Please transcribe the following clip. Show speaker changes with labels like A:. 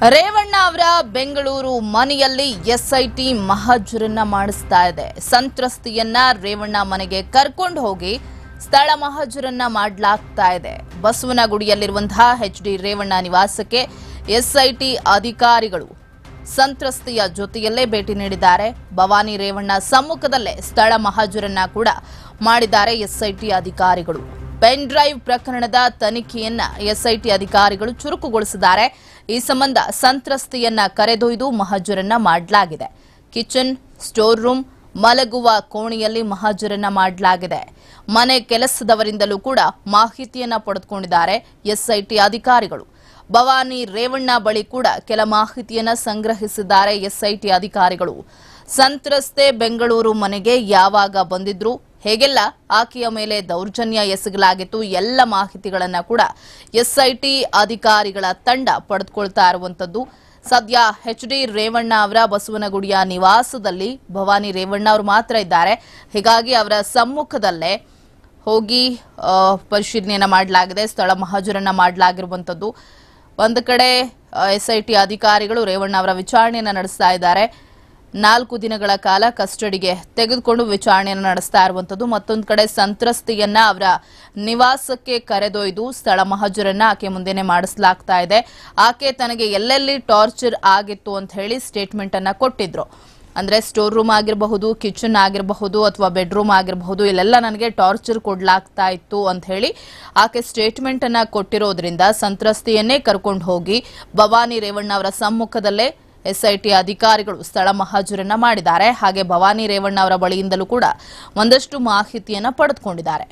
A: ರೇವಣ್ಣ ಅವರ ಬೆಂಗಳೂರು ಮನೆಯಲ್ಲಿ ಎಸ್ಐಟಿ ಮಹಜರನ್ನ ಮಾಡಿಸ್ತಾ ಇದೆ. ಸಂತ್ರಸ್ತಿಯನ್ನ ರೇವಣ್ಣ ಮನೆಗೆ ಕರ್ಕೊಂಡು ಹೋಗಿ ಸ್ಥಳ ಮಹಜರನ್ನ ಮಾಡಲಾಗ್ತಾ ಇದೆ. ಬಸವನಗುಡಿಯಲ್ಲಿರುವಂತಹ ಎಚ್ಡಿ ರೇವಣ್ಣ ನಿವಾಸಕ್ಕೆ ಎಸ್ಐಟಿ ಅಧಿಕಾರಿಗಳು ಸಂತ್ರಸ್ತಿಯ ಜೊತೆಯಲ್ಲೇ ಭೇಟಿ ನೀಡಿದ್ದಾರೆ. ಭವಾನಿ ರೇವಣ್ಣ ಸಮ್ಮುಖದಲ್ಲೇ ಸ್ಥಳ ಮಹಜರನ್ನ ಕೂಡ ಮಾಡಿದ್ದಾರೆ ಎಸ್ಐಟಿ ಅಧಿಕಾರಿಗಳು. ಪೆನ್ ಡ್ರೈವ್ ಪ್ರಕರಣದ ತನಿಖೆಯನ್ನ ಎಸ್ಐಟಿ ಅಧಿಕಾರಿಗಳು ಚುರುಕುಗೊಳಿಸಿದ್ದಾರೆ. ಈ ಸಂಬಂಧ ಸಂತ್ರಸ್ತೆಯನ್ನ ಕರೆದೊಯ್ದು ಮಹಜರನ್ನ ಮಾಡಲಾಗಿದೆ. ಕಿಚನ್, ಸ್ಟೋರ್ ರೂಮ್, ಮಲಗುವ ಕೋಣೆಯಲ್ಲಿ ಮಹಜರನ್ನ ಮಾಡಲಾಗಿದೆ. ಮನೆ ಕೆಲಸದವರಿಂದಲೂ ಕೂಡ ಮಾಹಿತಿಯನ್ನ ಪಡೆದುಕೊಂಡಿದ್ದಾರೆ ಎಸ್ಐಟಿ ಅಧಿಕಾರಿಗಳು. ಭವಾನಿ ರೇವಣ್ಣ ಬಳಿ ಕೂಡ ಕೆಲ ಮಾಹಿತಿಯನ್ನ ಸಂಗ್ರಹಿಸಿದ್ದಾರೆ ಎಸ್ಐಟಿ ಅಧಿಕಾರಿಗಳು. ಸಂತ್ರಸ್ತೆ ಬೆಂಗಳೂರು ಮನೆಗೆ ಯಾವಾಗ ಬಂದಿದ್ರು, ಹೇಗೆಲ್ಲ ಆಕೆಯ ಮೇಲೆ ದೌರ್ಜನ್ಯ ಎಸಗಲಾಗಿತ್ತು, ಎಲ್ಲ ಮಾಹಿತಿಗಳನ್ನ ಕೂಡ ಎಸ್ಐಟಿ ಅಧಿಕಾರಿಗಳ ತಂಡ ಪಡೆದುಕೊಳ್ತಾ ಇರುವಂತದ್ದು. ಸದ್ಯ ಎಚ್ಡಿ ರೇವಣ್ಣ ಅವರ ಬಸವನಗುಡಿಯ ನಿವಾಸದಲ್ಲಿ ಭವಾನಿ ರೇವಣ್ಣ ಅವರು ಮಾತ್ರ ಇದ್ದಾರೆ. ಹೀಗಾಗಿ ಅವರ ಸಮ್ಮುಖದಲ್ಲೇ ಹೋಗಿ ಪರಿಶೀಲನೆಯನ್ನ ಮಾಡಲಾಗಿದೆ. ಸ್ಥಳ ಮಹಜರನ್ನ ಮಾಡಲಾಗಿರುವಂತದ್ದು. ಒಂದು ಕಡೆ ಎಸ್ಐಟಿ ಅಧಿಕಾರಿಗಳು ರೇವಣ್ಣ ಅವರ ವಿಚಾರಣೆಯನ್ನ ನಡೆಸ್ತಾ ಇದ್ದಾರೆ. 4 ದಿನಗಳ ಕಾಲ ಕಸ್ಟಡಿಗೆ ತೆಗೆದುಕೊಂಡು ವಿಚಾರಣೆಯನ್ನು ನಡೆಸ್ತಾ ಇರುವಂತದ್ದು. ಮತ್ತೊಂದು ಕಡೆ ಸಂತ್ರಸ್ತೆಯನ್ನ ಅವರ ನಿವಾಸಕ್ಕೆ ಕರೆದೊಯ್ದು ಸ್ಥಳ ಮಹಜರನ್ನ ಆಕೆ ಮುಂದೆನೆ ಮಾಡಿಸಲಾಗ್ತಾ ಇದೆ. ಆಕೆ ತನಗೆ ಎಲ್ಲೆಲ್ಲಿ ಟಾರ್ಚರ್ ಆಗಿತ್ತು ಅಂತ ಹೇಳಿ ಸ್ಟೇಟ್ಮೆಂಟ್ ಅನ್ನ ಕೊಟ್ಟಿದ್ರು. ಅಂದ್ರೆ ಸ್ಟೋರ್ ರೂಮ್ ಆಗಿರಬಹುದು, ಕಿಚನ್ ಆಗಿರಬಹುದು, ಅಥವಾ ಬೆಡ್ರೂಮ್ ಆಗಿರಬಹುದು, ಇಲ್ಲೆಲ್ಲ ನನಗೆ ಟಾರ್ಚರ್ ಕೊಡ್ಲಾಗ್ತಾ ಇತ್ತು ಅಂತ ಹೇಳಿ ಆಕೆ ಸ್ಟೇಟ್ಮೆಂಟ್ ಅನ್ನ ಕೊಟ್ಟಿರೋದ್ರಿಂದ ಸಂತ್ರಸ್ತೆಯನ್ನೇ ಕರ್ಕೊಂಡು ಹೋಗಿ ಭವಾನಿ ರೇವಣ್ಣ ಅವರ ಸಮ್ಮುಖದಲ್ಲೇ ಎಸ್ಐಟಿ ಅಧಿಕಾರಿಗಳು ಸ್ಥಳ ಮಹಜರನ್ನ ಮಾಡಿದ್ದಾರೆ. ಹಾಗೆ ಭವಾನಿ ರೇವಣ್ಣ ಅವರ ಬಳಿಯಿಂದಲೂ ಕೂಡ ಒಂದಷ್ಟು ಮಾಹಿತಿಯನ್ನ ಪಡೆದುಕೊಂಡಿದ್ದಾರೆ.